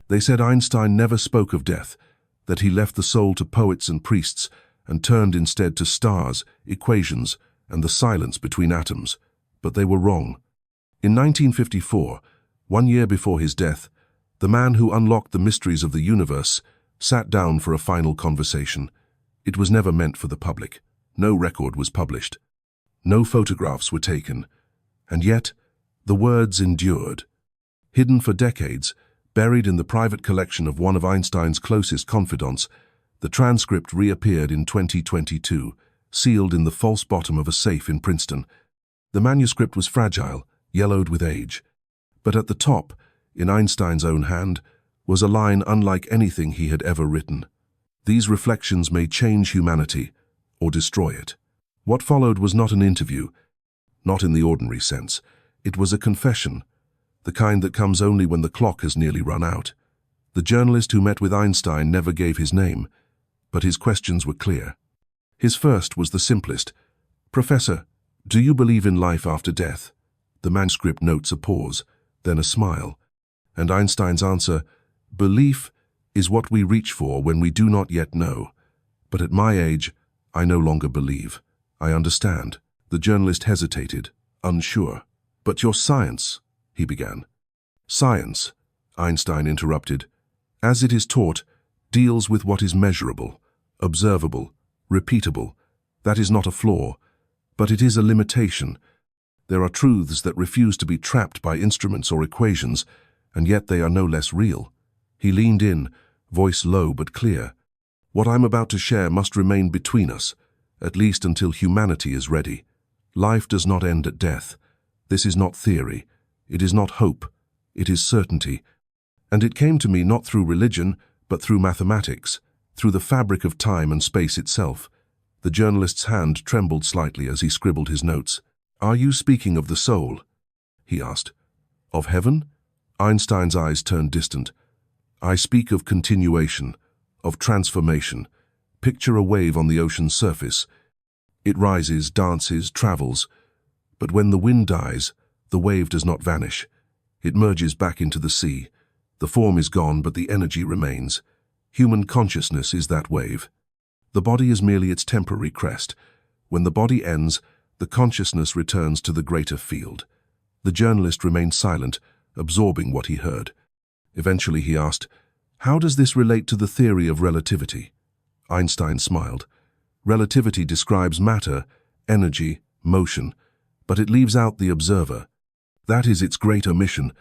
They said Einstein never spoke of death, that he left the soul to poets and priests and turned instead to stars, equations, and the silence between atoms. But they were wrong. In 1954, 1 year before his death, the man who unlocked the mysteries of the universe sat down for a final conversation. It was never meant for the public. No record was published. No photographs were taken. And yet, the words endured. Hidden for decades, buried in the private collection of one of Einstein's closest confidants, the transcript reappeared in 2022, sealed in the false bottom of a safe in Princeton. The manuscript was fragile, yellowed with age. But at the top, in Einstein's own hand, was a line unlike anything he had ever written. These reflections may change humanity, or destroy it. What followed was not an interview, not in the ordinary sense. It was a confession, the kind that comes only when the clock has nearly run out. The journalist who met with Einstein never gave his name, but his questions were clear. His first was the simplest. "Professor, do you believe in life after death?" The manuscript notes a pause, then a smile. And Einstein's answer, "Belief is what we reach for when we do not yet know. But at my age, I no longer believe. I understand." The journalist hesitated, unsure. "But your science," he began. "Science," Einstein interrupted, "as it is taught, deals with what is measurable, observable, repeatable. That is not a flaw, but it is a limitation. There are truths that refuse to be trapped by instruments or equations, and yet they are no less real." He leaned in, voice low but clear. "What I'm about to share must remain between us, at least until humanity is ready. Life does not end at death. This is not theory. It is not hope. It is certainty. And it came to me not through religion, but through mathematics, through the fabric of time and space itself." The journalist's hand trembled slightly as he scribbled his notes. "Are you speaking of the soul?" he asked. "Of heaven?" Einstein's eyes turned distant. "I speak of continuation, of transformation. Picture a wave on the ocean's surface. It rises, dances, travels. But when the wind dies, the wave does not vanish. It merges back into the sea. The form is gone, but the energy remains. Human consciousness is that wave. The body is merely its temporary crest. When the body ends, the consciousness returns to the greater field." The journalist remained silent, absorbing what he heard. Eventually he asked, "How does this relate to the theory of relativity?" Einstein smiled. "Relativity describes matter, energy, motion, but it leaves out the observer. That is its great omission.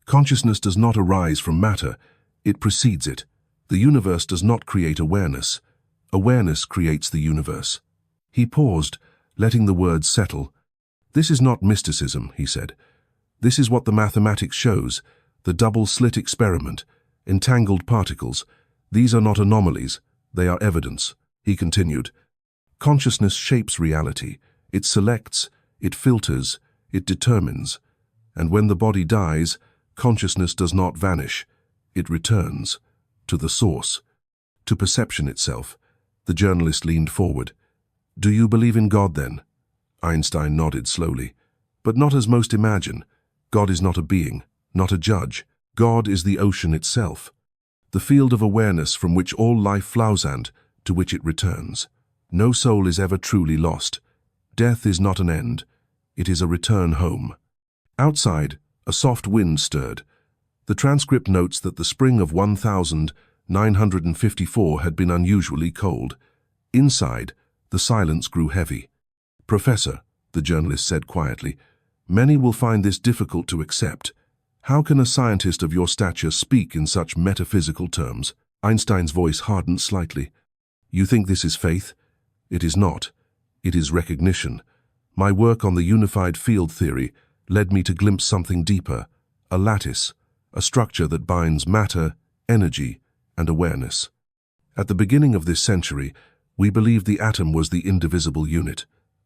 Consciousness does not arise from matter, it precedes it. The universe does not create awareness. Awareness creates the universe." He paused, letting the words settle. "This is not mysticism," he said. "This is what the mathematics shows, the double-slit experiment, entangled particles. These are not anomalies, they are evidence." He continued, "Consciousness shapes reality. It selects, it filters, it determines. And when the body dies, consciousness does not vanish. It returns to the source, to perception itself." The journalist leaned forward. "Do you believe in God then?" Einstein nodded slowly. "But not as most imagine. God is not a being, not a judge. God is the ocean itself, the field of awareness from which all life flows and to which it returns. No soul is ever truly lost. Death is not an end. It is a return home." Outside, a soft wind stirred. The transcript notes that the spring of 1954 had been unusually cold. Inside, the silence grew heavy. "Professor," the journalist said quietly, "many will find this difficult to accept. How can a scientist of your stature speak in such metaphysical terms?" Einstein's voice hardened slightly. "You think this is faith? It is not. It is recognition. My work on the unified field theory led me to glimpse something deeper, a lattice, a structure that binds matter, energy, and awareness. At the beginning of this century, we believed the atom was the indivisible unit,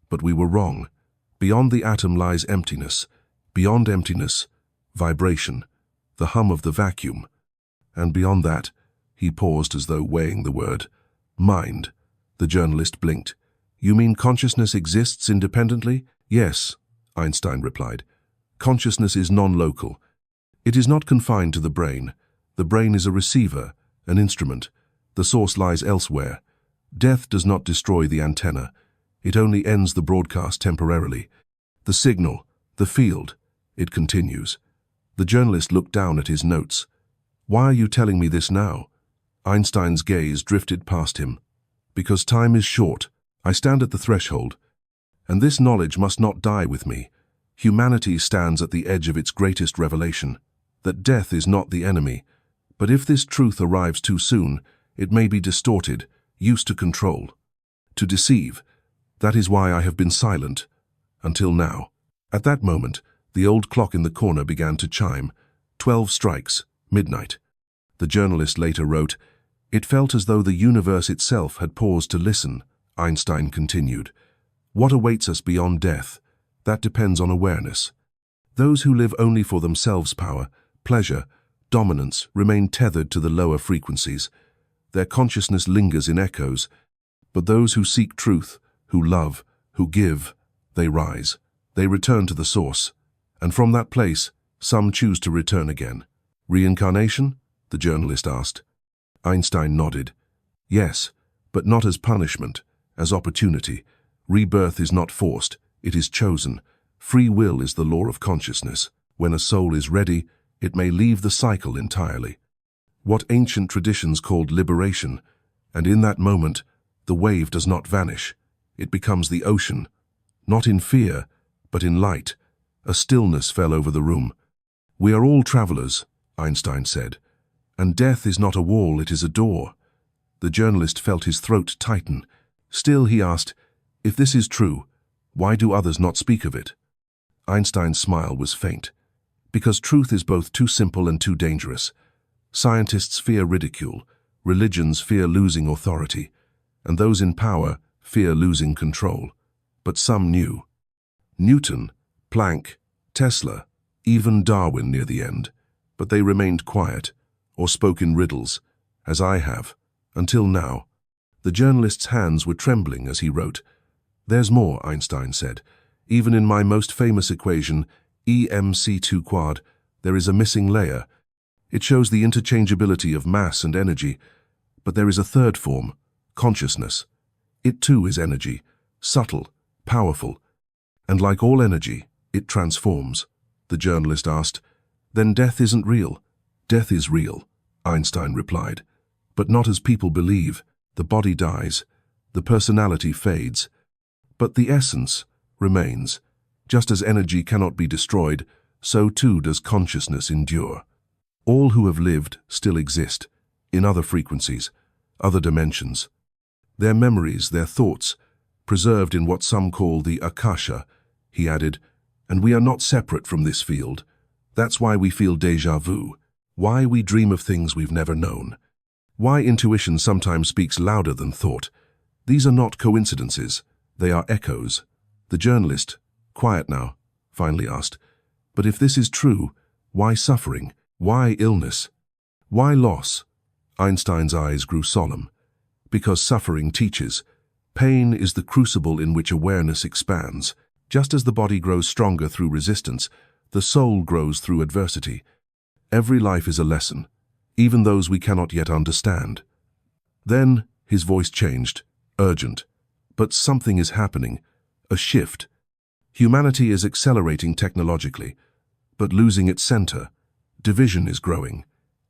but we were wrong. Beyond the atom lies emptiness. Beyond emptiness, vibration, the hum of the vacuum. And beyond that," he paused as though weighing the word, "mind." The journalist blinked. "You mean consciousness exists independently?" "Yes," Einstein replied. "Consciousness is non-local. It is not confined to the brain. The brain is a receiver, an instrument. The source lies elsewhere. Death does not destroy the antenna. It only ends the broadcast temporarily. The signal, the field, it continues. The journalist looked down at his notes. Why are you telling me this now? Einstein's gaze drifted past him. Because time is short. I stand at the threshold. And this knowledge must not die with me. Humanity stands at the edge of its greatest revelation, that death is not the enemy. But if this truth arrives too soon, it may be distorted, used to control, to deceive. That is why I have been silent, until now. At that moment, the old clock in the corner began to chime. 12 strikes, midnight. The journalist later wrote, "It felt as though the universe itself had paused to listen." Einstein continued, "What awaits us beyond death? That depends on awareness. Those who live only for themselves' power, pleasure, dominance remain tethered to the lower frequencies. Their consciousness lingers in echoes. But those who seek truth, who love, who give, they rise. They return to the source. And from that place, some choose to return again." Reincarnation? The journalist asked. Einstein nodded. Yes, but not as punishment, as opportunity. Rebirth is not forced, it is chosen. Free will is the law of consciousness. When a soul is ready, it may leave the cycle entirely. What ancient traditions called liberation, and in that moment, the wave does not vanish. It becomes the ocean, not in fear, but in light. A stillness fell over the room. "We are all travelers," Einstein said, "and death is not a wall, it is a door." The journalist felt his throat tighten. Still, he asked, "If this is true, why do others not speak of it?" Einstein's smile was faint. "Because truth is both too simple and too dangerous. Scientists fear ridicule, religions fear losing authority, and those in power fear losing control. But some knew. Newton, Planck, Tesla, even Darwin near the end. But they remained quiet, or spoke in riddles, as I have, until now." The journalist's hands were trembling as he wrote. "There's more," Einstein said. "Even in my most famous equation, EMC2 quad, there is a missing layer. It shows the interchangeability of mass and energy. But there is a third form, consciousness. It too is energy, subtle, powerful. And like all energy, it transforms." The journalist asked, "Then death isn't real?" "Death is real," Einstein replied. "But not as people believe. The body dies, the personality fades. But the essence remains. Just as energy cannot be destroyed, so too does consciousness endure. All who have lived still exist, in other frequencies, other dimensions. Their memories, their thoughts, preserved in what some call the Akasha," he added, "and we are not separate from this field. That's why we feel déjà vu, why we dream of things we've never known, why intuition sometimes speaks louder than thought. These are not coincidences, they are echoes." The journalist, quiet now, finally asked, "But if this is true, why suffering? Why illness? Why loss?" Einstein's eyes grew solemn. "Because suffering teaches. Pain is the crucible in which awareness expands. Just as the body grows stronger through resistance, the soul grows through adversity. Every life is a lesson, even those we cannot yet understand." Then his voice changed, urgent. "But something is happening, a shift. Humanity is accelerating technologically, but losing its center. Division is growing.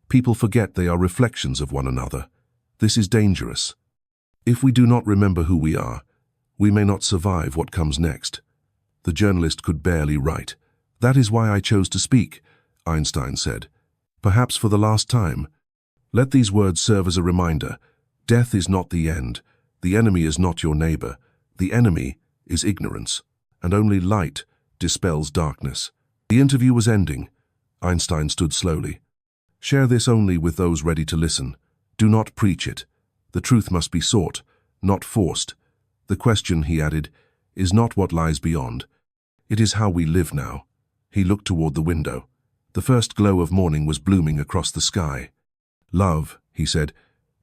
People forget they are reflections of one another. This is dangerous. If we do not remember who we are, we may not survive what comes next." The journalist could barely write. "That is why I chose to speak," Einstein said. "Perhaps for the last time. Let these words serve as a reminder. Death is not the end. The enemy is not your neighbor. The enemy is ignorance, and only light dispels darkness." The interview was ending. Einstein stood slowly. "Share this only with those ready to listen. Do not preach it. The truth must be sought, not forced. The question," he added, "is not what lies beyond. It is how we live now." He looked toward the window. The first glow of morning was blooming across the sky. "Love," he said,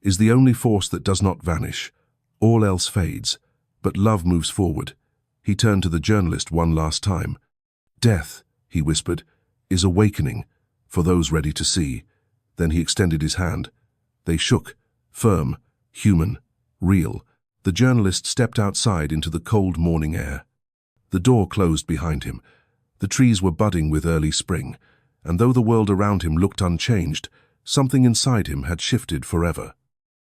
"is the only force that does not vanish. All else fades, but love moves forward." He turned to the journalist one last time. "Death," he whispered, "is awakening for those ready to see. Then he extended his hand. They shook, firm, human, real. The journalist stepped outside into the cold morning air. The door closed behind him. The trees were budding with early spring, and though the world around him looked unchanged, something inside him had shifted forever.